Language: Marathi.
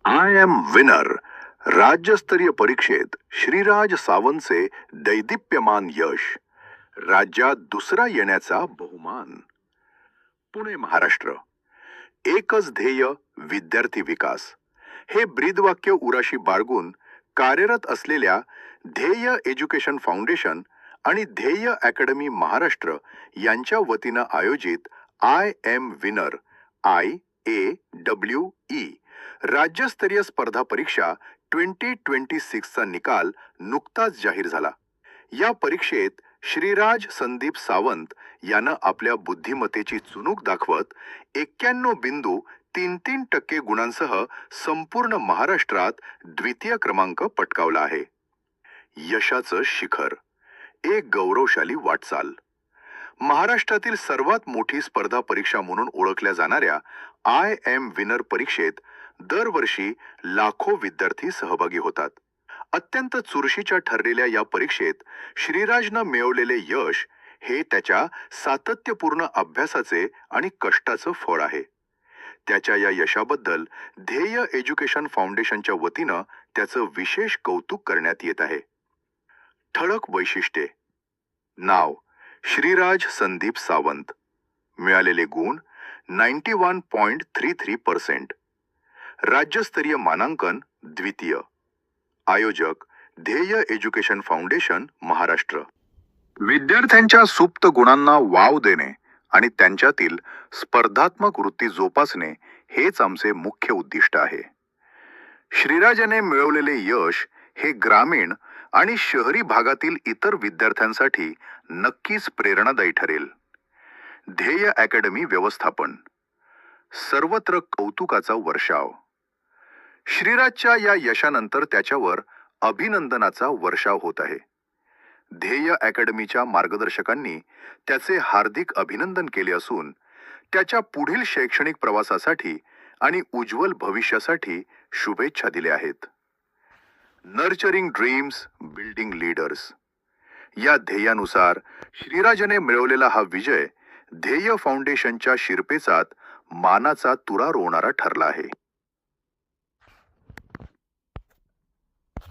आय एम विनर राज्यस्तरीय परीक्षेत श्रीराज सावंतचे दैदिप्यमान यश, राज्यात दुसरा येण्याचा बहुमान. पुणे महाराष्ट्र. एकच ध्येय, विद्यार्थी विकास हे ब्रीदवाक्य उराशी बाळगून कार्यरत असलेल्या ध्येय एज्युकेशन फाउंडेशन आणि ध्येय अकॅडमी महाराष्ट्र यांच्या वतीनं आयोजित आय एम विनर IAWE राज्यस्तरीय स्पर्धा परीक्षा 2026 चा निकाल नुकताच जाहीर झाला. या परीक्षेत श्रीराज संदीप सावंत यानं आपल्या बुद्धिमत्तेची चुणूक दाखवत 91.33% गुणांसह संपूर्ण महाराष्ट्रात द्वितीय क्रमांक पटकावला आहे. यशाचं शिखर, एक गौरवशाली वाटचाल. महाराष्ट्रातील सर्वात मोठी स्पर्धा परीक्षा म्हणून ओळखल्या जाणाऱ्या आय एम विनर परीक्षेत दरवर्षी लाखो विद्यार्थी सहभागी होतात. अत्यंत चुरशीच्या ठरलेल्या या परीक्षेत श्रीराजनं मिळवलेले यश हे त्याच्या सातत्यपूर्ण अभ्यासाचे आणि कष्टाचं फळ आहे. त्याच्या या यशाबद्दल ध्येय एज्युकेशन फाउंडेशनच्या वतीनं त्याचं विशेष कौतुक करण्यात येत आहे. ठळक वैशिष्ट्ये. नाव श्रीराज संदीप सावंत. मिळालेले गुण 91.33%. राज्यस्तरीय मानांकन द्वितीय. आयोजक ध्येय एज्युकेशन फाउंडेशन महाराष्ट्र. विद्यार्थ्यांच्या सुप्त गुणांना वाव देणे आणि त्यांच्यातील स्पर्धात्मक वृत्ती जोपासणे हेच आमचे मुख्य उद्दिष्ट आहे. श्रीराजने मिळवलेले यश हे ग्रामीण आणि शहरी भागातील इतर विद्यार्थ्यांसाठी नक्कीच प्रेरणादायी ठरेल. ध्येय अकॅडमी व्यवस्थापन. सर्वत्र कौतुकाचा वर्षाव. श्रीराजच्या या यशानंतर त्याच्यावर अभिनंदनाचा वर्षाव होत आहे. ध्येय अकॅडमीच्या मार्गदर्शकांनी त्याचे हार्दिक अभिनंदन केले असून त्याच्या पुढील शैक्षणिक प्रवासासाठी आणि उज्ज्वल भविष्यासाठी शुभेच्छा दिल्या आहेत. नर्चरिंग ड्रीम्स, बिल्डिंग लीडर्स या ध्येयानुसार श्रीराजने मिळवलेला हा विजय ध्येय फाउंडेशनच्या शिरपेचात मानाचा तुरा रोवणारा ठरला आहे.